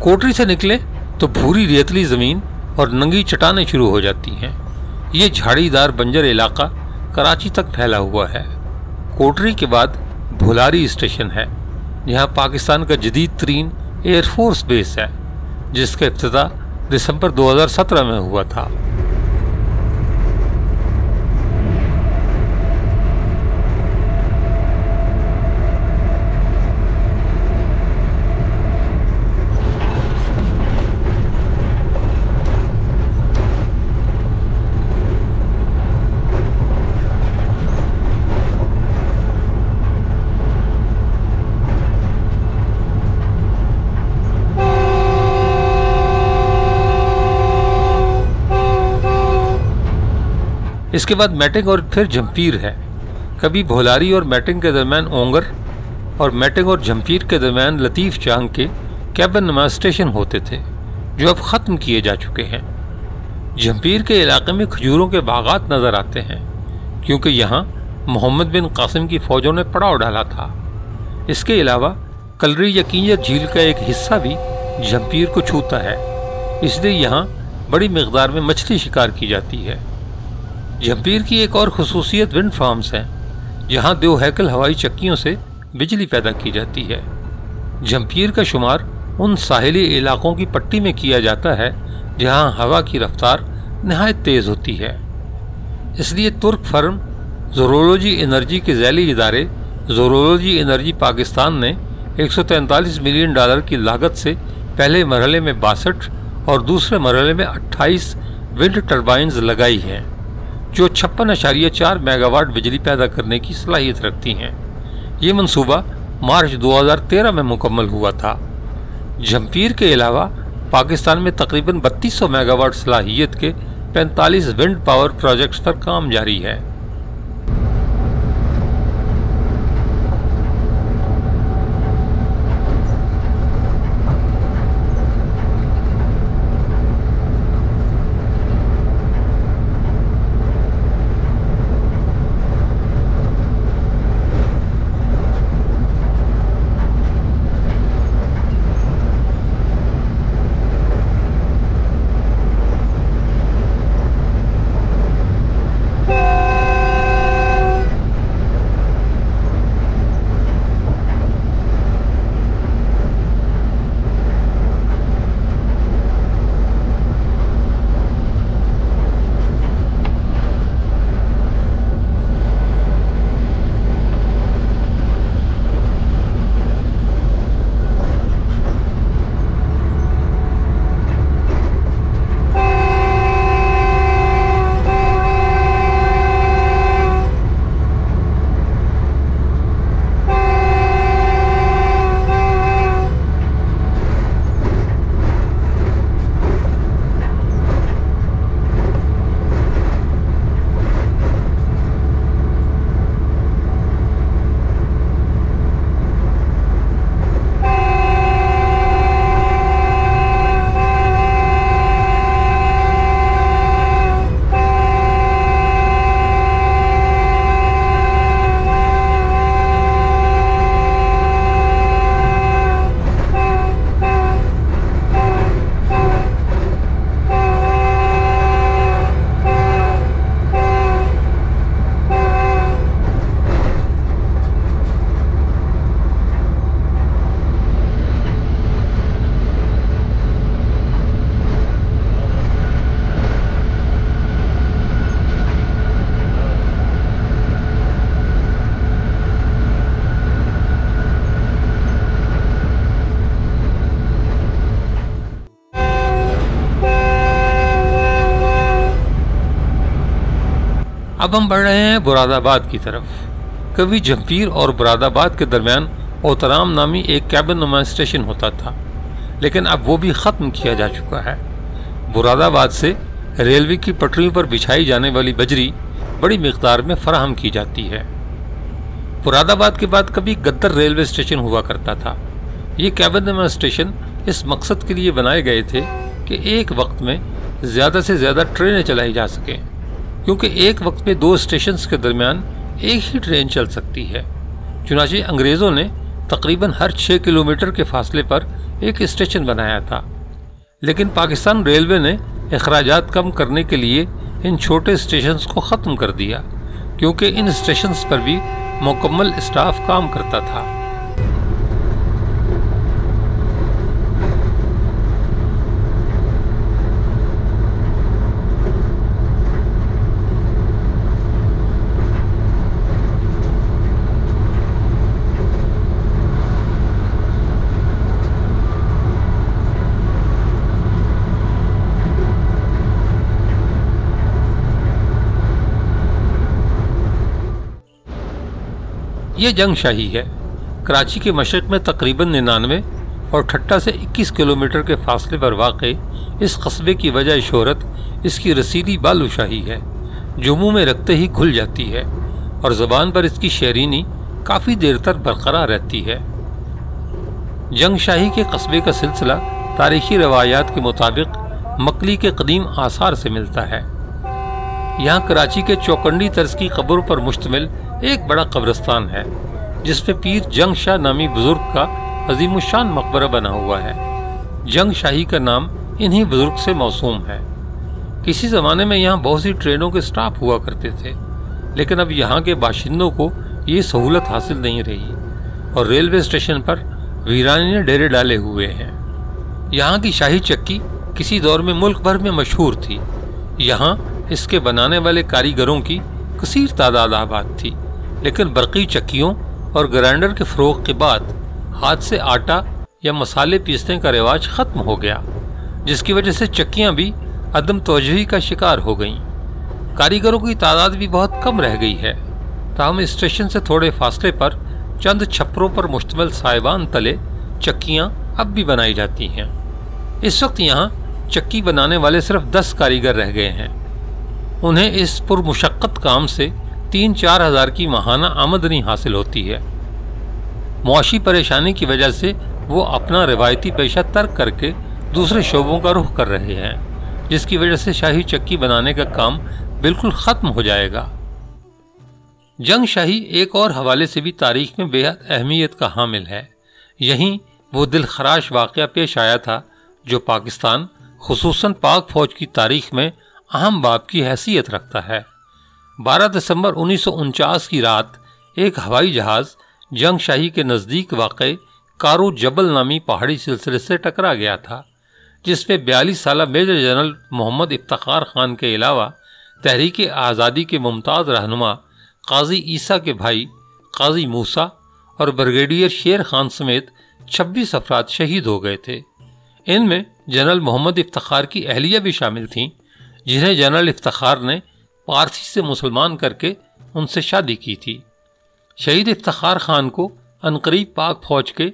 کوٹری سے نکلیں تو بھوری ریتلی زمین اور ننگی چٹانیں شروع ہو جاتی ہیں۔ یہ جھاڑی دار بنجر علاقہ کراچی تک پھیلا ہوا ہے۔ کوٹری کے بعد بھولاری اسٹیشن ہے، جہاں پاکستان کا جدید ترین ایئر فورس بیس ہے، جس کا افتتاح دسمبر 2017 میں ہوا تھا۔ اس کے بعد میٹنگ اور پھر جھمپیر ہے۔ کبھی بھولاری اور میٹنگ کے درمیان اونگر اور میٹنگ اور جھمپیر کے درمیان لطیف چانگ کے کیبن نما اسٹیشن ہوتے تھے، جو اب ختم کیے جا چکے ہیں۔ جھمپیر کے علاقے میں کھجوروں کے باغات نظر آتے ہیں، کیونکہ یہاں محمد بن قاسم کی فوجوں نے پڑاؤ ڈالا تھا۔ اس کے علاوہ کلری یا کینجر جھیل کا ایک حصہ بھی جھمپیر کو چھوتا ہے، اس لیے یہاں بڑی مقدار میں مچھلی شکار کی جاتی ہے۔ جھمپیر کی ایک اور خصوصیت ونڈ فارمز ہیں، جہاں دو ہیکل ہوائی چکیوں سے بجلی پیدا کی جاتی ہے۔ جھمپیر کا شمار ان ساحلی علاقوں کی پٹی میں کیا جاتا ہے جہاں ہوا کی رفتار نہایت تیز ہوتی ہے۔ اس لیے ترک فرم زورولوجی انرجی کے ذیلی ادارے زورولوجی انرجی پاکستان نے $143 ملین کی لاگت سے پہلے مرحلے میں 62 اور دوسرے مرحلے میں 28 ونڈ ٹربائنز لگائی ہیں، جو 56.4 میگا واٹ بجلی پیدا کرنے کی صلاحیت رکھتی ہیں۔ یہ منصوبہ مارچ 2013 میں مکمل ہوا تھا۔ جھمپیر کے علاوہ پاکستان میں تقریباً 3200 میگا واٹ صلاحیت کے 45 ونڈ پاور پروجیکٹس پر کام جاری ہے۔ اب ہم بڑھ رہے ہیں براد آباد کی طرف۔ کبھی جھمپیر اور براد آباد کے درمیان اوترام نامی ایک کیبن نما اسٹیشن ہوتا تھا، لیکن اب وہ بھی ختم کیا جا چکا ہے۔ براد آباد سے ریلوے کی پٹریوں پر بچھائی جانے والی بجری بڑی مقدار میں فراہم کی جاتی ہے۔ براد آباد کے بعد کبھی گدر ریلوے اسٹیشن ہوا کرتا تھا۔ یہ کیبن نما اسٹیشن اس مقصد کے لیے بنائے گئے تھے کہ ایک وقت میں زیادہ سے زیادہ ٹرینیں چلائی جا سکیں، کیونکہ ایک وقت میں دو اسٹیشنز کے درمیان ایک ہی ٹرین چل سکتی ہے۔ چنانچہ انگریزوں نے تقریباً ہر 6 کلومیٹر کے فاصلے پر ایک اسٹیشن بنایا تھا، لیکن پاکستان ریلوے نے اخراجات کم کرنے کے لیے ان چھوٹے اسٹیشنز کو ختم کر دیا، کیونکہ ان اسٹیشنز پر بھی مکمل اسٹاف کام کرتا تھا۔ یہ جنگ شاہی ہے۔ کراچی کے مشرق میں تقریباً 99 اور ٹھٹہ سے 21 کلومیٹر کے فاصلے پر واقع اس قصبے کی وجہ شہرت اس کی رسیلی بالو شاہی ہے، جو منہ میں رکھتے ہی کھل جاتی ہے اور زبان پر اس کی شیرینی کافی دیر تک برقرار رہتی ہے۔ جنگ شاہی کے قصبے کا سلسلہ تاریخی روایات کے مطابق مکلی کے قدیم آثار سے ملتا ہے۔ یہاں کراچی کے چوکنڈی طرز کی قبروں پر مشتمل ایک بڑا قبرستان ہے، جس پہ پیر جنگ شاہ نامی بزرگ کا عظیم الشان مقبرہ بنا ہوا ہے۔ جنگ شاہی کا نام انہی بزرگ سے موسوم ہے۔ کسی زمانے میں یہاں بہت سی ٹرینوں کے سٹاپ ہوا کرتے تھے، لیکن اب یہاں کے باشندوں کو یہ سہولت حاصل نہیں رہی اور ریلوے اسٹیشن پر ویرانی نے ڈیرے ڈالے ہوئے ہیں۔ یہاں کی شاہی چکی کسی دور میں ملک بھر میں مشہور تھی۔ یہاں اس کے بنانے والے کاریگروں کی کثیر تعداد آباد تھی، لیکن برقی چکیوں اور گرائنڈر کے فروغ کے بعد ہاتھ سے آٹا یا مسالے پیسنے کا رواج ختم ہو گیا، جس کی وجہ سے چکیاں بھی عدم توجہی کا شکار ہو گئیں۔ کاریگروں کی تعداد بھی بہت کم رہ گئی ہے، تاہم اسٹیشن سے تھوڑے فاصلے پر چند چھپروں پر مشتمل سائبان تلے چکیاں اب بھی بنائی جاتی ہیں۔ اس وقت یہاں چکی بنانے والے صرف 10 کاریگر رہ گئے ہیں۔ انہیں اس پرمشقت کام سے 3-4 ہزار کی ماہانہ آمدنی حاصل ہوتی ہے۔ معاشی پریشانی کی وجہ سے وہ اپنا روایتی پیشہ ترک کر کے دوسرے شعبوں کا رخ کر رہے ہیں، جس کی وجہ سے شاہی چکی بنانے کا کام بالکل ختم ہو جائے گا۔ جنگ شاہی ایک اور حوالے سے بھی تاریخ میں بے حد اہمیت کا حامل ہے۔ یہیں وہ دل خراش واقعہ پیش آیا تھا جو پاکستان خصوصاً پاک فوج کی تاریخ میں اہم باب کی حیثیت رکھتا ہے۔ 12 دسمبر 1949 کی رات ایک ہوائی جہاز جنگ شاہی کے نزدیک واقع کارو جبل نامی پہاڑی سلسلے سے ٹکرا گیا تھا، جس میں 42 سالہ میجر جنرل محمد افتخار خان کے علاوہ تحریک آزادی کے ممتاز رہنما قاضی عیسیٰ کے بھائی قاضی موسیٰ اور بریگیڈیئر شیر خان سمیت 26 افراد شہید ہو گئے تھے۔ ان میں جنرل محمد افتخار کی اہلیہ بھی شامل تھیں، جنہیں جنرل افتخار نے پارسی سے مسلمان کر کے ان سے شادی کی تھی۔ شہید افتخار خان کو عنقریب پاک فوج کے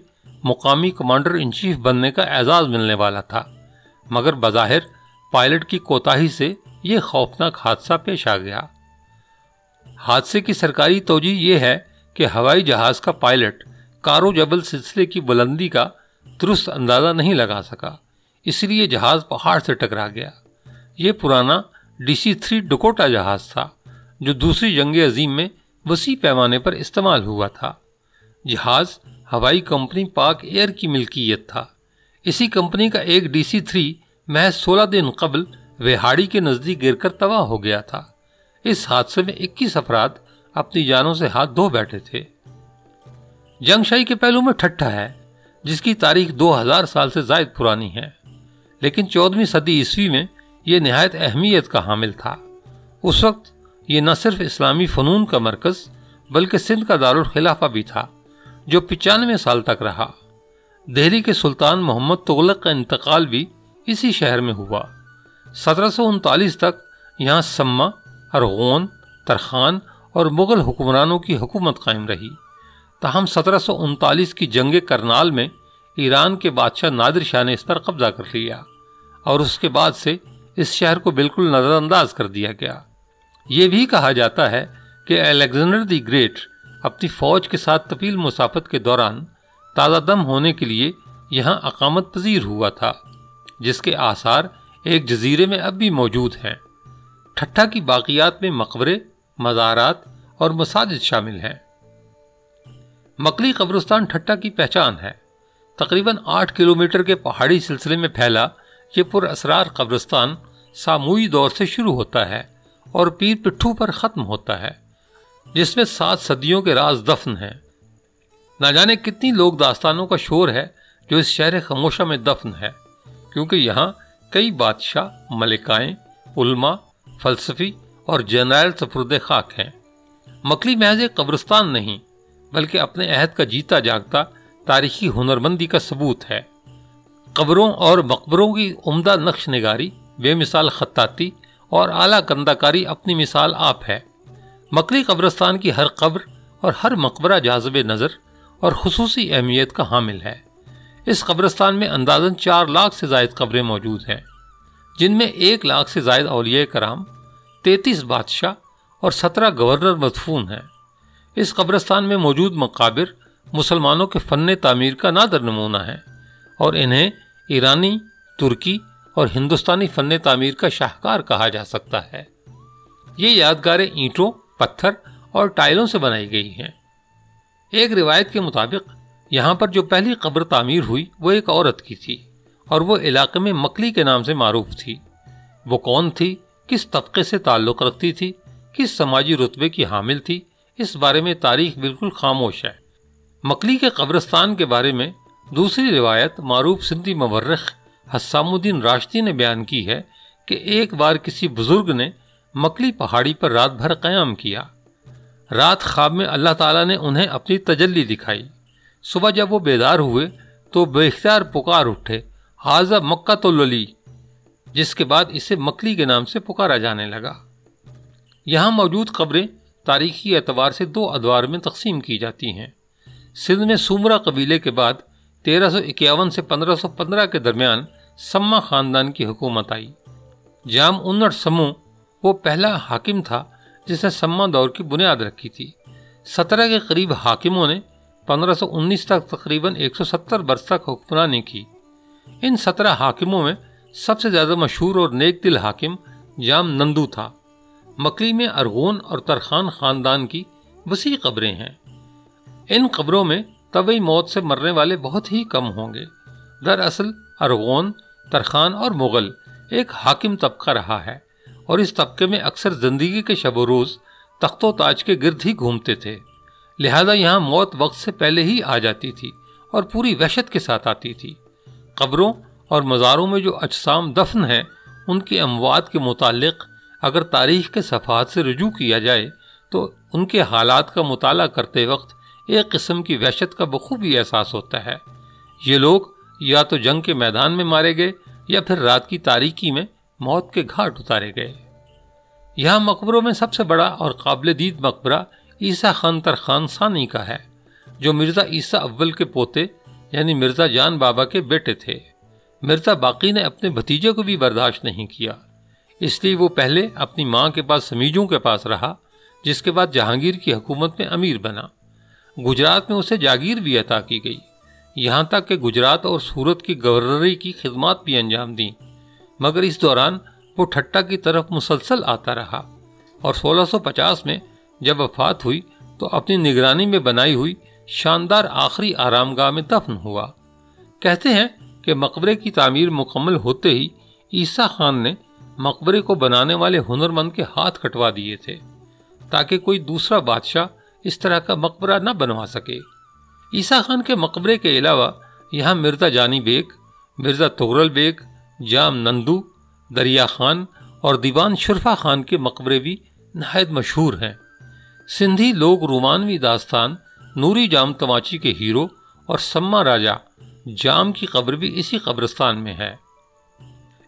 مقامی کمانڈر ان چیف بننے کا اعزاز ملنے والا تھا، مگر بظاہر پائلٹ کی کوتاہی سے یہ خوفناک حادثہ پیش آ گیا۔ حادثے کی سرکاری توجہ یہ ہے کہ ہوائی جہاز کا پائلٹ کارو جبل سلسلے کی بلندی کا درست اندازہ نہیں لگا سکا، اس لیے جہاز پہاڑ سے ٹکرا گیا۔ یہ پرانا DC-3 ڈکوٹا جہاز تھا جو دوسری جنگ عظیم میں وسیع پیمانے پر استعمال ہوا تھا۔ جہاز ہوائی کمپنی پاک ایئر کی ملکیت تھا۔ اسی کمپنی کا ایک DC-3 محض 16 دن قبل وہاڑی کے نزدیک گر کر تباہ ہو گیا تھا۔ اس حادثے میں 21 افراد اپنی جانوں سے ہاتھ دھو بیٹھے تھے۔ جنگ شاہی کے پہلو میں ٹھٹھہ ہے، جس کی تاریخ 2000 سال سے زائد پرانی ہے، لیکن 14ویں صدی عیسوی میں یہ نہایت اہمیت کا حامل تھا۔ اس وقت یہ نہ صرف اسلامی فنون کا مرکز بلکہ سندھ کا دارالخلافہ بھی تھا، جو 95 سال تک رہا۔ دہلی کے سلطان محمد تغلق کا انتقال بھی اسی شہر میں ہوا۔ 1739 تک یہاں سما، ارغون، ترخان اور مغل حکمرانوں کی حکومت قائم رہی، تاہم 1739 کی جنگ کرنال میں ایران کے بادشاہ نادر شاہ نے اس پر قبضہ کر لیا اور اس کے بعد سے اس شہر کو بالکل نظر انداز کر دیا گیا۔ یہ بھی کہا جاتا ہے کہ الیگزینڈر دی گریٹ اپنی فوج کے ساتھ طویل مسافت کے دوران تازہ دم ہونے کے لیے یہاں اقامت پذیر ہوا تھا، جس کے آثار ایک جزیرے میں اب بھی موجود ہیں۔ ٹھٹھہ کی باقیات میں مقبرے، مزارات اور مساجد شامل ہیں۔ مکلی قبرستان ٹھٹھہ کی پہچان ہے۔ تقریباً 8 کلومیٹر کے پہاڑی سلسلے میں پھیلا یہ پر اسرار قبرستان ساموئی دور سے شروع ہوتا ہے اور پیر پٹھو پر ختم ہوتا ہے، جس میں 7 صدیوں کے راز دفن ہیں۔ نہ جانے کتنی لوک داستانوں کا شور ہے جو اس شہر خاموشہ میں دفن ہے، کیونکہ یہاں کئی بادشاہ، ملکائیں، علماء، فلسفی اور جنرل سپرد خاک ہیں۔ مکلی محض ایک قبرستان نہیں بلکہ اپنے عہد کا جیتا جاگتا تاریخی ہنرمندی کا ثبوت ہے۔ قبروں اور مقبروں کی عمدہ نقش نگاری، بے مثال خطاطی اور اعلیٰ کنداکاری اپنی مثال آپ ہے۔ مکلی قبرستان کی ہر قبر اور ہر مقبرہ جاذب نظر اور خصوصی اہمیت کا حامل ہے۔ اس قبرستان میں اندازاً 4 لاکھ سے زائد قبریں موجود ہیں، جن میں 1 لاکھ سے زائد اولیاء کرام، 33 بادشاہ اور 17 گورنر مدفون ہیں۔ اس قبرستان میں موجود مقابر مسلمانوں کے فن تعمیر کا نادر نمونہ ہیں اور انہیں ایرانی، ترکی اور ہندوستانی فن تعمیر کا شاہکار کہا جا سکتا ہے۔ یہ یادگاریں اینٹوں، پتھر اور ٹائلوں سے بنائی گئی ہیں۔ ایک روایت کے مطابق یہاں پر جو پہلی قبر تعمیر ہوئی وہ ایک عورت کی تھی اور وہ علاقے میں مکلی کے نام سے معروف تھی۔ وہ کون تھی، کس طبقے سے تعلق رکھتی تھی، کس سماجی رتبے کی حامل تھی، اس بارے میں تاریخ بالکل خاموش ہے۔ مکلی کے قبرستان کے بارے میں دوسری روایت معروف سندھی مورخ حسام الدین راشدی نے بیان کی ہے کہ ایک بار کسی بزرگ نے مکلی پہاڑی پر رات بھر قیام کیا۔ رات خواب میں اللہ تعالیٰ نے انہیں اپنی تجلی دکھائی۔ صبح جب وہ بیدار ہوئے تو بے اختیار پکار اٹھے، حاذا مکہ الولی، جس کے بعد اسے مکلی کے نام سے پکارا جانے لگا۔ یہاں موجود قبریں تاریخی اعتبار سے 2 ادوار میں تقسیم کی جاتی ہیں۔ سندھ میں سومرا قبیلے کے بعد 1351 سے 1515 کے درمیان سما خاندان کی حکومت آئی۔ جام انڑ سمو وہ پہلا حاکم تھا جس نے سما دور کی بنیاد رکھی تھی۔ 17 کے قریب حاکموں نے 1519 تک تقریباً 170 برس تک حکمرانی کی۔ ان 17 حاکموں میں سب سے زیادہ مشہور اور نیک دل حاکم جام نندو تھا۔ مکلی میں ارغون اور ترخان خاندان کی وسیع قبریں ہیں۔ ان قبروں میں طبعی موت سے مرنے والے بہت ہی کم ہوں گے۔ دراصل ارغون، ترخان اور مغل ایک حاکم طبقہ رہا ہے اور اس طبقے میں اکثر زندگی کے شب و روز تخت و تاج کے گرد ہی گھومتے تھے، لہذا یہاں موت وقت سے پہلے ہی آ جاتی تھی اور پوری وحشت کے ساتھ آتی تھی۔ قبروں اور مزاروں میں جو اجسام دفن ہیں ان کی اموات کے متعلق اگر تاریخ کے صفحات سے رجوع کیا جائے تو ان کے حالات کا مطالعہ کرتے وقت ایک قسم کی وحشت کا بخوبی احساس ہوتا ہے۔ یہ لوگ یا تو جنگ کے میدان میں مارے گئے یا پھر رات کی تاریکی میں موت کے گھاٹ اتارے گئے۔ یہاں مقبروں میں سب سے بڑا اور قابل دید مقبرہ عیسیٰ خان ترخان ثانی کا ہے، جو مرزا عیسیٰ اول کے پوتے یعنی مرزا جان بابا کے بیٹے تھے۔ مرزا باقی نے اپنے بھتیجے کو بھی برداشت نہیں کیا، اس لیے وہ پہلے اپنی ماں کے پاس سمیجوں کے پاس رہا، جس کے بعد جہانگیر کی حکومت میں امیر بنا۔ گجرات میں اسے جاگیر بھی عطا کی گئی، یہاں تک کہ گجرات اور سورت کی گورنری کی خدمات بھی انجام دیں، مگر اس دوران وہ ٹھٹا کی طرف مسلسل آتا رہا اور 1650 میں جب وفات ہوئی تو اپنی نگرانی میں بنائی ہوئی شاندار آخری آرام گاہ میں دفن ہوا۔ کہتے ہیں کہ مقبرے کی تعمیر مکمل ہوتے ہی عیسیٰ خان نے مقبرے کو بنانے والے ہنرمند کے ہاتھ کٹوا دیے تھے تاکہ کوئی دوسرا بادشاہ اس طرح کا مقبرہ نہ بنوا سکے۔ عیسیٰ خان کے مقبرے کے علاوہ یہاں مرزا جانی بیگ، مرزا تغرل بیگ، جام نندو، دریا خان اور دیوان شرفا خان کے مقبرے بھی نہایت مشہور ہیں۔ سندھی لوگ رومانوی داستان نوری جام تماچی کے ہیرو اور سما راجا جام کی قبر بھی اسی قبرستان میں ہے۔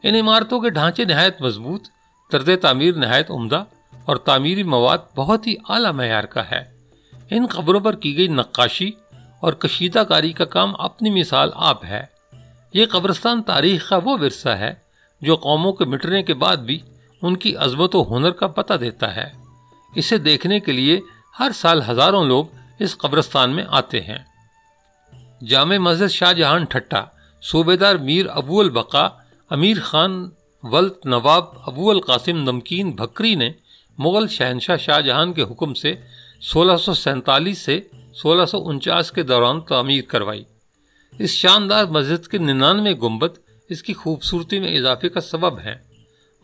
ان عمارتوں کے ڈھانچے نہایت مضبوط، طرز تعمیر نہایت عمدہ اور تعمیری مواد بہت ہی اعلیٰ معیار کا ہے۔ ان قبروں پر کی گئی نقاشی اور کشیدہ کاری کا کام اپنی مثال آپ ہے۔ یہ قبرستان تاریخ کا وہ ورثہ ہے جو قوموں کے مٹنے کے بعد بھی ان کی عظمت و ہنر کا پتہ دیتا ہے۔ اسے دیکھنے کے لیے ہر سال ہزاروں لوگ اس قبرستان میں آتے ہیں۔ جامع مسجد شاہ جہان ٹھٹا صوبیدار میر ابو البقا امیر خان ولد نواب ابو القاسم نمکین بھکری نے مغل شہنشاہ شاہ جہان کے حکم سے 1647 سے 1649 کے دوران تعمیر کروائی۔ اس شاندار مسجد کے 99 گنبد اس کی خوبصورتی میں اضافے کا سبب ہیں۔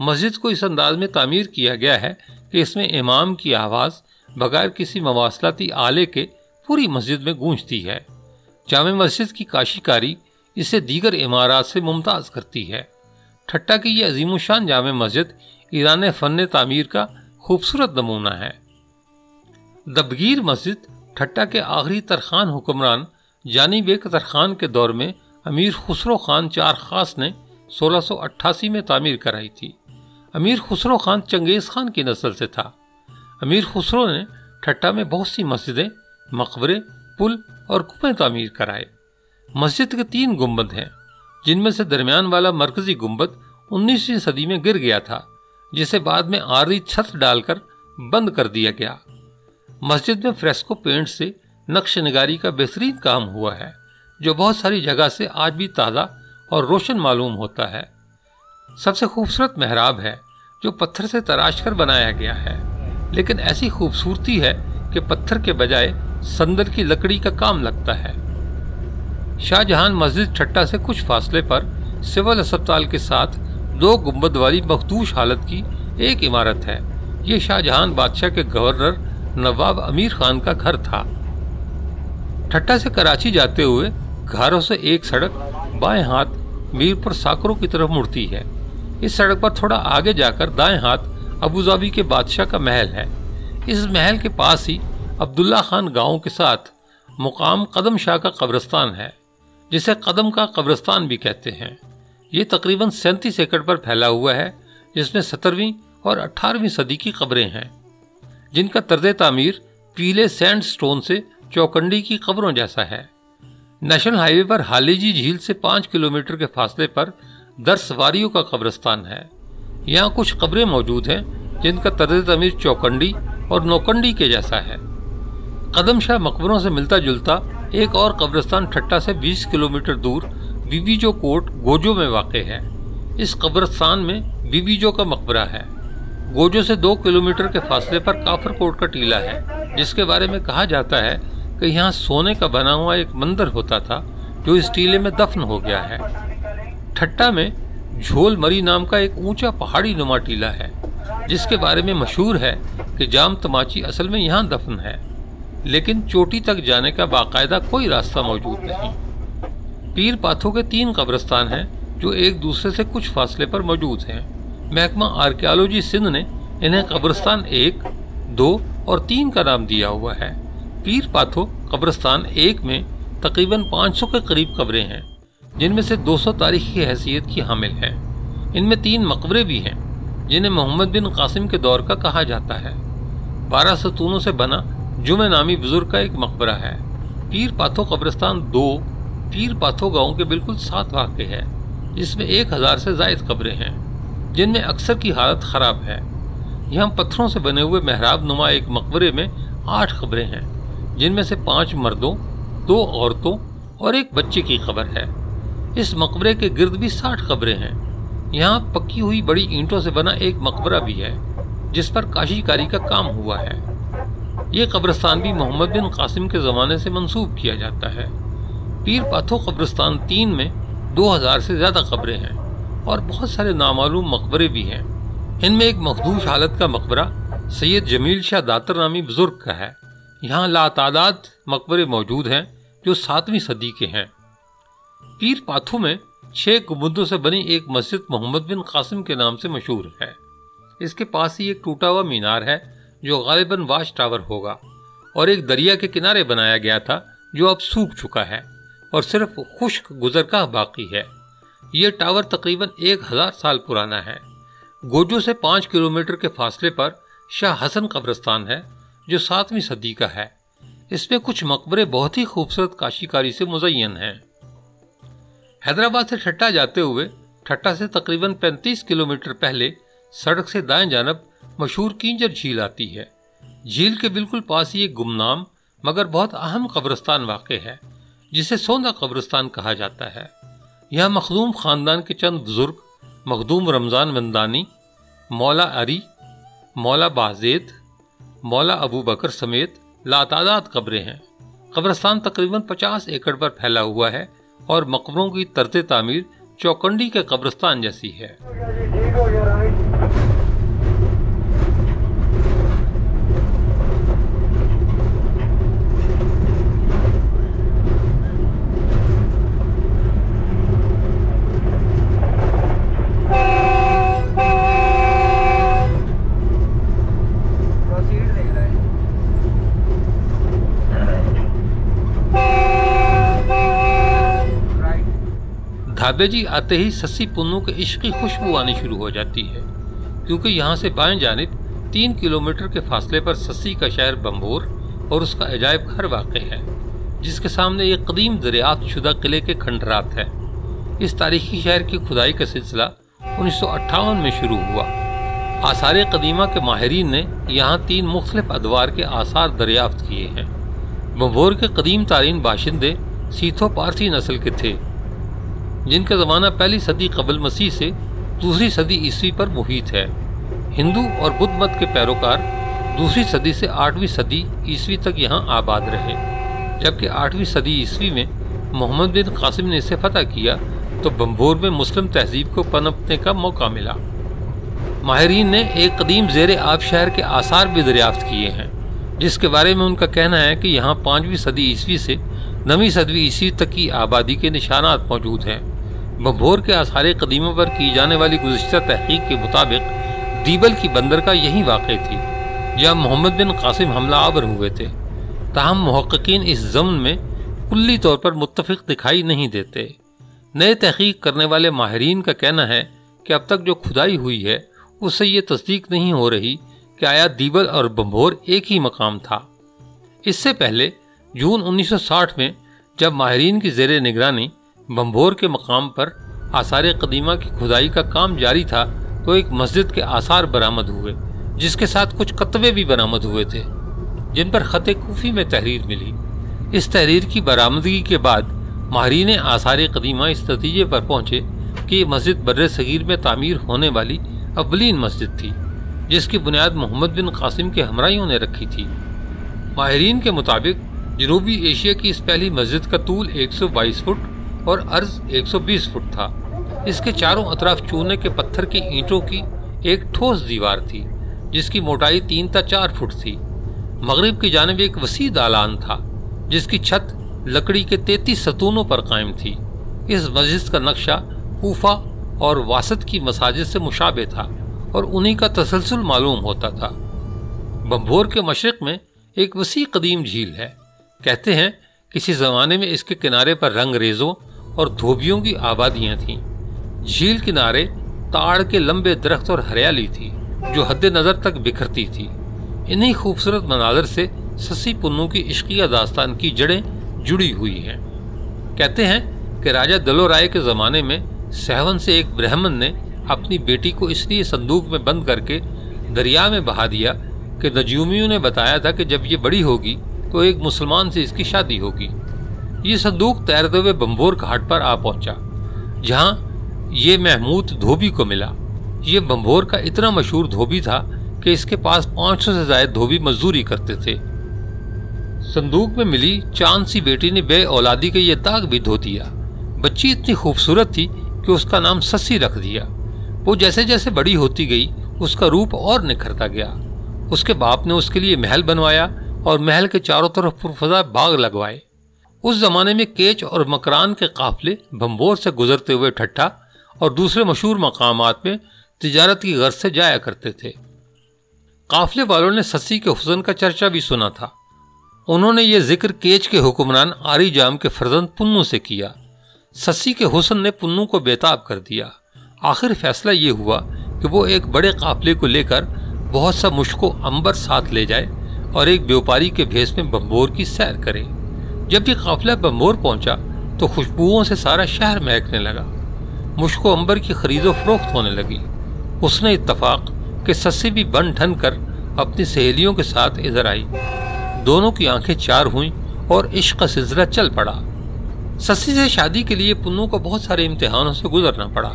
مسجد کو اس انداز میں تعمیر کیا گیا ہے کہ اس میں امام کی آواز بغیر کسی مواصلاتی آلے کے پوری مسجد میں گونجتی ہے۔ جامع مسجد کی کاشی کاری اسے دیگر عمارات سے ممتاز کرتی ہے۔ ٹھٹہ کی یہ عظیم الشان جامع مسجد ایران فن تعمیر کا خوبصورت نمونہ ہے۔ دبگیر مسجد ٹھٹہ کے آخری ترخان حکمران جانی بیگ ترخان کے دور میں امیر خسرو خان چارخاص نے 1688 میں تعمیر کرائی تھی۔ امیر خسرو خان چنگیز خان کی نسل سے تھا۔ امیر خسرو نے ٹھٹہ میں بہت سی مسجدیں، مقبرے، پل اور کنویں تعمیر کرائے۔ مسجد کے 3 گنبد ہیں، جن میں سے درمیان والا مرکزی گنبد 19ویں صدی میں گر گیا تھا، جسے بعد میں عارضی چھت ڈال کر بند کر دیا گیا۔ مسجد میں فریسکو پینٹ سے نقش نگاری کا بہترین کام ہوا ہے، جو بہت ساری جگہ سے آج بھی تازہ اور روشن معلوم ہوتا ہے۔ سب سے خوبصورت محراب ہے، جو پتھر سے تراش کر بنایا گیا ہے، لیکن ایسی خوبصورتی ہے کہ پتھر کے بجائے صندل کی لکڑی کا کام لگتا ہے۔ شاہ جہان مسجد ٹھٹہ سے کچھ فاصلے پر سول اسپتال کے ساتھ 2 گنبد والی مخدوش حالت کی ایک عمارت ہے۔ یہ شاہ جہان بادشاہ کے گورنر نواب امیر خان کا گھر تھا۔ ٹھٹہ سے کراچی جاتے ہوئے گھاروں سے ایک سڑک بائیں ہاتھ میرپور ساکروں کی طرف مڑتی ہے۔ اس سڑک پر تھوڑا آگے جا کر دائیں ہاتھ ابوظہبی کے بادشاہ کا محل ہے۔ اس محل کے پاس ہی عبداللہ خان گاؤں کے ساتھ مقام قدم شاہ کا قبرستان ہے، جسے قدم کا قبرستان بھی کہتے ہیں۔ یہ تقریباً 37 ایکڑ پر پھیلا ہوا ہے، جس میں 17ویں اور 18ویں صدی کی قبریں ہیں، جن کا طرز تعمیر پیلے سینڈ سٹون سے چوکنڈی کی قبروں جیسا ہے۔ نیشنل ہائی وے پر حالیجی جھیل سے 5 کلومیٹر کے فاصلے پر درسواریوں کا قبرستان ہے۔ یہاں کچھ قبریں موجود ہیں جن کا طرز تعمیر چوکنڈی اور نوکنڈی کے جیسا ہے۔ قدم شاہ مقبروں سے ملتا جلتا ایک اور قبرستان ٹھٹہ سے 20 کلومیٹر دور بی بی جو کوٹ گوجو میں واقع ہے۔ اس قبرستان میں بی بی جو کا مقبرہ ہے۔ گوجو سے 2 کلومیٹر کے فاصلے پر کافر کوٹ کا ٹیلہ ہے، جس کے بارے میں کہا جاتا ہے کہ یہاں سونے کا بنا ہوا ایک مندر ہوتا تھا جو اس ٹیلے میں دفن ہو گیا ہے۔ ٹھٹہ میں جھول مری نام کا ایک اونچا پہاڑی نما ٹیلہ ہے، جس کے بارے میں مشہور ہے کہ جام تماچی اصل میں یہاں دفن ہے، لیکن چوٹی تک جانے کا باقاعدہ کوئی راستہ موجود نہیں۔ پیر پاتھوں کے 3 قبرستان ہیں جو ایک دوسرے سے کچھ فاصلے پر موجود ہیں۔ محکمہ آرکیالوجی سندھ نے انہیں قبرستان 1، 2 اور 3 کا نام دیا ہوا ہے۔ پیر پاتھو قبرستان 1 میں تقریباً 500 کے قریب قبریں ہیں، جن میں سے 200 تاریخی حیثیت کی حامل ہیں۔ ان میں 3 مقبرے بھی ہیں، جنہیں محمد بن قاسم کے دور کا کہا جاتا ہے۔ 12 ستونوں سے بنا جمع نامی بزرگ کا ایک مقبرہ ہے۔ پیر پاتھو قبرستان 2 پیر پاتھو گاؤں کے بالکل ساتھ واقع ہے، جس میں 1000 سے زائد قبریں ہیں، جن میں اکثر کی حالت خراب ہے۔ یہاں پتھروں سے بنے ہوئے محراب نما ایک مقبرے میں 8 قبریں ہیں، جن میں سے 5 مردوں، 2 عورتوں اور ایک بچے کی قبر ہے۔ اس مقبرے کے گرد بھی 60 قبریں ہیں۔ یہاں پکی ہوئی بڑی اینٹوں سے بنا ایک مقبرہ بھی ہے، جس پر کاشی کاری کا کام ہوا ہے۔ یہ قبرستان بھی محمد بن قاسم کے زمانے سے منسوب کیا جاتا ہے۔ پیر پاتھو قبرستان 3 میں 2000 سے زیادہ قبریں ہیں اور بہت سارے نامعلوم مقبرے بھی ہیں۔ ان میں ایک مخدوش حالت کا مقبرہ سید جمیل شاہ داتر نامی بزرگ کا ہے۔ یہاں لاتعداد مقبرے موجود ہیں جو 7ویں صدی کے ہیں۔ پیر پاتھو میں 6 گنبدوں سے بنی ایک مسجد محمد بن قاسم کے نام سے مشہور ہے۔ اس کے پاس ہی ایک ٹوٹا ہوا مینار ہے جو غالباً واچ ٹاور ہوگا، اور ایک دریا کے کنارے بنایا گیا تھا جو اب سوکھ چکا ہے اور صرف خشک گزرگاہ باقی ہے۔ یہ ٹاور تقریباً 1000 سال پرانا ہے۔ گوجو سے 5 کلومیٹر کے فاصلے پر شاہ حسن قبرستان ہے جو 7ویں صدی کا ہے۔ اس میں کچھ مقبرے بہت ہی خوبصورت کاشی کاری سے مزین ہیں۔ حیدرآباد سے ٹھٹہ جاتے ہوئے ٹھٹہ سے تقریباً 35 کلومیٹر پہلے سڑک سے دائیں جانب مشہور کینجر جھیل آتی ہے۔ جھیل کے بالکل پاس ہی ایک گمنام مگر بہت اہم قبرستان واقع ہے، جسے سوندا قبرستان کہا جاتا ہے۔ یہاں مخدوم خاندان کے چند بزرگ مخدوم رمضان وندانی، مولا عری، مولا بازید، مولا ابو بکر سمیت لاتعداد قبریں ہیں۔ قبرستان تقریباً 50 ایکڑ پر پھیلا ہوا ہے اور مقبروں کی طرز تعمیر چوکنڈی کے قبرستان جیسی ہے۔ ڈھابے جی آتے ہی سسی پنو کے عشق کی خوشبو آنی شروع ہو جاتی ہے، کیونکہ یہاں سے بائیں جانب 3 کلومیٹر کے فاصلے پر سسی کا شہر بمبور اور اس کا عجائب گھر واقع ہے، جس کے سامنے ایک قدیم دریافت شدہ قلعے کے کھنڈرات ہے۔ اس تاریخی شہر کی کھدائی کا سلسلہ 1958 میں شروع ہوا۔ آثار قدیمہ کے ماہرین نے یہاں 3 مختلف ادوار کے آثار دریافت کیے ہیں۔ بمبور کے قدیم ترین باشندے سیتھو پارسی نسل کے تھے، جن کا زمانہ پہلی صدی قبل مسیح سے دوسری صدی عیسوی پر محیط ہے۔ ہندو اور بدھ مت کے پیروکار دوسری صدی سے 8ویں صدی عیسوی تک یہاں آباد رہے، جبکہ 8ویں صدی عیسوی میں محمد بن قاسم نے اسے فتح کیا تو بمبور میں مسلم تہذیب کو پنپنے کا موقع ملا۔ ماہرین نے ایک قدیم زیر آب شہر کے آثار بھی دریافت کیے ہیں، جس کے بارے میں ان کا کہنا ہے کہ یہاں 5ویں صدی عیسوی سے 9ویں صدی عیسوی تک کی آبادی کے نشانات موجود ہیں۔ بمبور کے آثار قدیمہ پر کی جانے والی گزشتہ تحقیق کے مطابق دیبل کی بندر کا یہی واقع تھی، جہاں محمد بن قاسم حملہ آور ہوئے تھے۔ تاہم محققین اس ضمن میں کلی طور پر متفق دکھائی نہیں دیتے۔ نئے تحقیق کرنے والے ماہرین کا کہنا ہے کہ اب تک جو کھدائی ہوئی ہے اس سے یہ تصدیق نہیں ہو رہی کہ آیا دیبل اور بمبور ایک ہی مقام تھا۔ اس سے پہلے جون 1960 میں جب ماہرین کی زیر نگرانی بمبور کے مقام پر آثار قدیمہ کی کھدائی کا کام جاری تھا تو ایک مسجد کے آثار برآمد ہوئے، جس کے ساتھ کچھ کتبے بھی برآمد ہوئے تھے جن پر خط کوفی میں تحریر ملی۔ اس تحریر کی برآمدگی کے بعد ماہرین آثار قدیمہ اس نتیجے پر پہنچے کہ یہ مسجد بر صغیر میں تعمیر ہونے والی اولین مسجد تھی، جس کی بنیاد محمد بن قاسم کے ہمراہیوں نے رکھی تھی۔ ماہرین کے مطابق جنوبی ایشیا کی اس پہلی مسجد کا طول 122 فٹ اور عرض 120 فٹ تھا۔ اس کے چاروں اطراف چونے کے پتھر کی اینٹوں کی ایک ٹھوس دیوار تھی، جس کی موٹائی 3 تا 4 فٹ تھی۔ مغرب کی جانب ایک وسیع دالان تھا، جس کی چھت لکڑی کے 33 ستونوں پر قائم تھی۔ اس مسجد کا نقشہ کوفہ اور واسط کی مساجد سے مشابہ تھا اور انہی کا تسلسل معلوم ہوتا تھا۔ بمبور کے مشرق میں ایک وسیع قدیم جھیل ہے۔ کہتے ہیں کسی زمانے میں اس کے کنارے پر رنگ ریزوں اور دھوبیوں کی آبادیاں تھیں۔ جھیل کنارے تاڑ کے لمبے درخت اور ہریالی تھی جو حد نظر تک بکھرتی تھی۔ انہی خوبصورت مناظر سے سسی پنو کی عشقیہ داستان کی جڑیں جڑی ہوئی ہیں۔ کہتے ہیں کہ راجہ دلو رائے کے زمانے میں سہون سے ایک برہمن نے اپنی بیٹی کو اس لیے صندوق میں بند کر کے دریا میں بہا دیا کہ نجومیوں نے بتایا تھا کہ جب یہ بڑی ہوگی تو ایک مسلمان سے اس کی شادی ہوگی۔ یہ صندوق تیرتے ہوئے بمبور گھاٹ پر آ پہنچا، جہاں یہ محمود دھوبی کو ملا۔ یہ بمبور کا اتنا مشہور دھوبی تھا کہ اس کے پاس 500 سے زائد دھوبی مزدوری کرتے تھے۔ صندوق میں ملی چاند سی بیٹی نے بے اولادی کا یہ داغ بھی دھو دیا۔ بچی اتنی خوبصورت تھی کہ اس کا نام سسی رکھ دیا۔ وہ جیسے جیسے بڑی ہوتی گئی اس کا روپ اور نکھرتا گیا۔ اس کے باپ نے اس کے لیے محل بنوایا اور محل کے چاروں طرف پرفضا باغ لگوائے۔ اس زمانے میں کیچ اور مکران کے قافلے بمبور سے گزرتے ہوئے ٹھٹھا اور دوسرے مشہور مقامات میں تجارت کی غرض سے جایا کرتے تھے۔ قافلے والوں نے سسی کے حسن کا چرچا بھی سنا تھا۔ انہوں نے یہ ذکر کیچ کے حکمران آری جام کے فرزند پنو سے کیا۔ سسی کے حسن نے پنو کو بےتاب کر دیا۔ آخر فیصلہ یہ ہوا کہ وہ ایک بڑے قافلے کو لے کر بہت سا مشک و عنبر ساتھ لے جائے اور ایک بیوپاری کے بھیس میں بمبور کی سیر کرے۔ جب یہ قافلہ بمبور پہنچا تو خوشبوؤں سے سارا شہر مہکنے لگا۔ مشک و عنبر کی خرید و فروخت ہونے لگی۔ اس نے اتفاق کہ سسی بھی بن ٹھن کر اپنی سہیلیوں کے ساتھ ادھر آئی۔ دونوں کی آنکھیں چار ہوئیں اور عشق کا سلسلہ چل پڑا۔ سسی سے شادی کے لیے پنو کو بہت سارے امتحانوں سے گزرنا پڑا،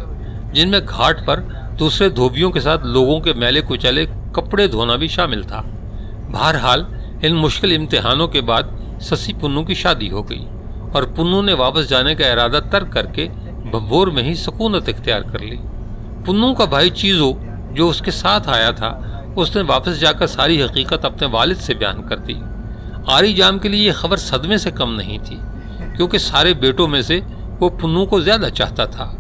جن میں گھاٹ پر دوسرے دھوبیوں کے ساتھ لوگوں کے میلے کچلے کپڑے دھونا بھی شامل تھا۔ بہرحال ان مشکل امتحانوں کے بعد سسی پنو کی شادی ہو گئی اور پنو نے واپس جانے کا ارادہ ترک کر کے بھنبور میں ہی سکونت اختیار کر لی۔ پنو کا بھائی چیزو جو اس کے ساتھ آیا تھا، اس نے واپس جا کر ساری حقیقت اپنے والد سے بیان کر دی۔ آری جام کے لیے یہ خبر صدمے سے کم نہیں تھی، کیونکہ سارے بیٹوں میں سے وہ پنو کو زیادہ چاہتا تھا۔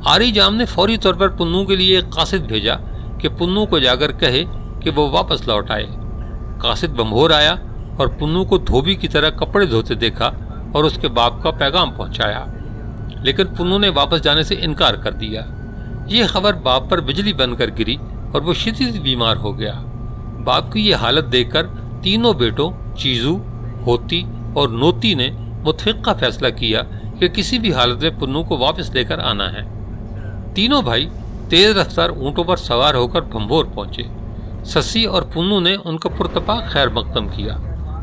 آری جام نے فوری طور پر پنو کے لیے ایک قاصد بھیجا کہ پنو کو جا کر کہے کہ وہ واپس لوٹ آئے۔ قاصد بھنبور آیا اور پنو کو دھوبی کی طرح کپڑے دھوتے دیکھا اور اس کے باپ کا پیغام پہنچایا، لیکن پنو نے واپس جانے سے انکار کر دیا۔ یہ خبر باپ پر بجلی بن کر گری اور وہ شدید بیمار ہو گیا۔ باپ کی یہ حالت دیکھ کر تینوں بیٹوں چیزو، ہوتی اور نوتی نے متفقہ فیصلہ کیا کہ کسی بھی حالت میں پنو کو واپس لے کر آنا ہے۔ تینوں بھائی تیز رفتار اونٹوں پر سوار ہو کر بھنبور پہنچے۔ سسی اور پنو نے ان کا پرتپاک خیر مقدم کیا۔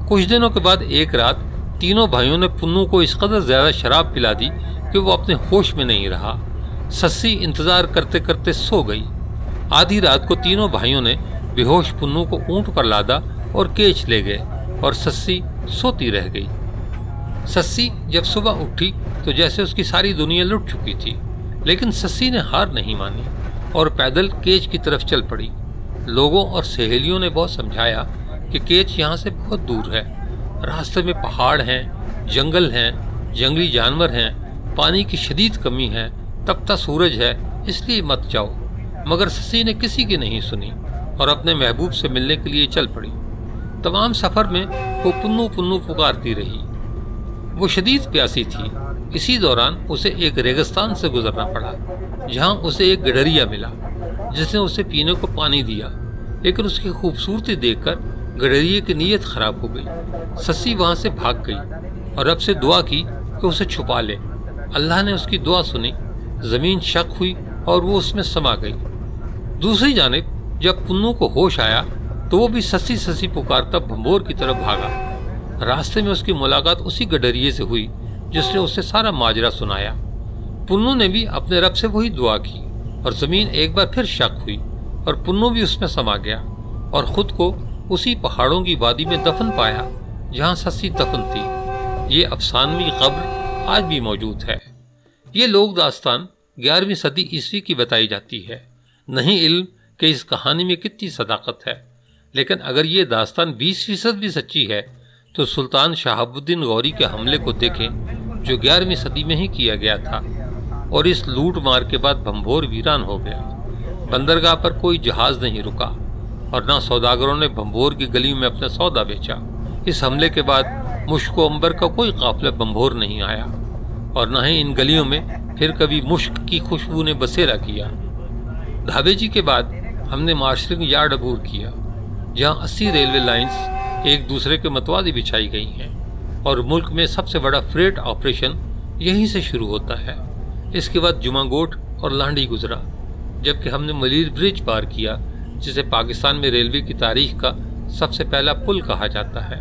کچھ دنوں کے بعد ایک رات تینوں بھائیوں نے پنو کو اس قدر زیادہ شراب پلا دی کہ وہ اپنے ہوش میں نہیں رہا۔ سسی انتظار کرتے کرتے سو گئی۔ آدھی رات کو تینوں بھائیوں نے بے ہوش پنو کو اونٹ پر لادا اور کیچ لے گئے اور سسی سوتی رہ گئی۔ سسی جب صبح اٹھی تو جیسے اس کی ساری دنیا لٹ چکی تھی، لیکن سسی نے ہار نہیں مانی اور پیدل کیچ کی طرف چل پڑی۔ لوگوں اور سہیلیوں نے بہت سمجھایا کہ کیچ یہاں سے بہت دور ہے، راستے میں پہاڑ ہیں، جنگل ہیں، جنگلی جانور ہیں، پانی کی شدید کمی ہے، تپتا سورج ہے، اس لیے مت جاؤ۔ مگر سسی نے کسی کی نہیں سنی اور اپنے محبوب سے ملنے کے لیے چل پڑی۔ تمام سفر میں وہ پنو پنو پکارتی رہی۔ وہ شدید پیاسی تھی۔ اسی دوران اسے ایک ریگستان سے گزرنا پڑا، جہاں اسے ایک گڈریا ملا جس نے اسے پینے کو پانی دیا، لیکن اس کی خوبصورتی دیکھ کر گڈریے کی نیت خراب ہو گئی۔ سسی وہاں سے بھاگ گئی اور رب سے دعا کی کہ اسے چھپا لے۔ اللہ نے اس کی دعا سنی، زمین شق ہوئی اور وہ اس میں سما گئی۔ دوسری جانب جب پنو کو ہوش آیا تو وہ بھی سسی سسی پکارتا بھنبور کی طرف بھاگا۔ راستے میں اس کی ملاقات اسی گڈریے سے ہوئی جس نے اسے سارا ماجرا سنایا۔ پنو نے بھی اپنے رب سے وہی دعا کی اور زمین ایک بار پھر شق ہوئی اور پنو بھی اس میں سما گیا اور خود کو اسی پہاڑوں کی وادی میں دفن پایا جہاں سسی دفن تھی۔ یہ افسانوی قبر آج بھی موجود ہے۔ یہ لوک داستان 11ویں صدی عیسوی کی بتائی جاتی ہے۔ نہیں علم کہ اس کہانی میں کتنی صداقت ہے، لیکن اگر یہ داستان 20% بھی سچی ہے تو سلطان شہاب الدین غوری کے حملے کو دیکھیں جو 11ویں صدی میں ہی کیا گیا تھا، اور اس لوٹ مار کے بعد بھنبور ویران ہو گیا۔ بندرگاہ پر کوئی جہاز نہیں رکا اور نہ سوداگروں نے بھنبور کی گلیوں میں اپنا سودا بیچا۔ اس حملے کے بعد مشک و عنبر کا کوئی قافلہ بھنبور نہیں آیا اور نہ ہی ان گلیوں میں پھر کبھی مشک کی خوشبو نے بسیرا کیا۔ دھابے جی کے بعد ہم نے مارشلنگ یارڈ عبور کیا، جہاں 80 ریلوے لائنز ایک دوسرے کے متوازی بچھائی گئی ہیں، اور ملک میں سب سے بڑا فریٹ آپریشن یہیں سے شروع ہوتا ہے۔ اس کے بعد جمعہ گوٹ اور لانڈی گزرا، جبکہ ہم نے ملیر برج پار کیا جسے پاکستان میں ریلوے کی تاریخ کا سب سے پہلا پل کہا جاتا ہے۔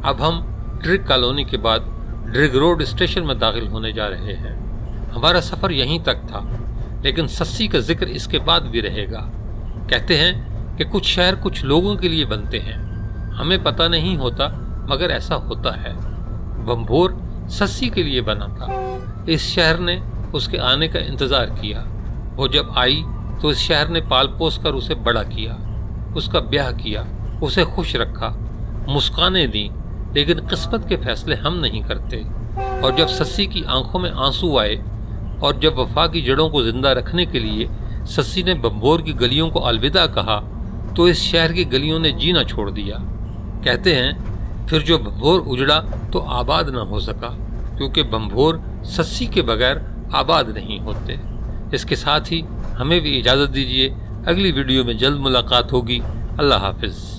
اب ہم ڈرگ کالونی کے بعد ڈرگ روڈ اسٹیشن میں داخل ہونے جا رہے ہیں۔ ہمارا سفر یہیں تک تھا، لیکن سسی کا ذکر اس کے بعد بھی رہے گا۔ کہتے ہیں کہ کچھ شہر کچھ لوگوں کے لیے بنتے ہیں، ہمیں پتہ نہیں ہوتا مگر ایسا ہوتا ہے۔ بھنبور سسی کے لیے بنا تھا۔ اس شہر نے اس کے آنے کا انتظار کیا۔ وہ جب آئی تو اس شہر نے پال پوس کر اسے بڑا کیا، اس کا بیاہ کیا، اسے خوش رکھا، مسکانیں دیں، لیکن قسمت کے فیصلے ہم نہیں کرتے۔ اور جب سسی کی آنکھوں میں آنسو آئے اور جب وفا کی جڑوں کو زندہ رکھنے کے لیے سسی نے بھنبور کی گلیوں کو الوداع کہا تو اس شہر کی گلیوں نے جینا چھوڑ دیا۔ کہتے ہیں پھر جو بھنبور اجڑا تو آباد نہ ہو سکا، کیونکہ بھنبور سسی کے بغیر آباد نہیں ہوتے۔ اس کے ساتھ ہی ہمیں بھی اجازت دیجیے، اگلی ویڈیو میں جلد ملاقات ہوگی۔ اللہ حافظ۔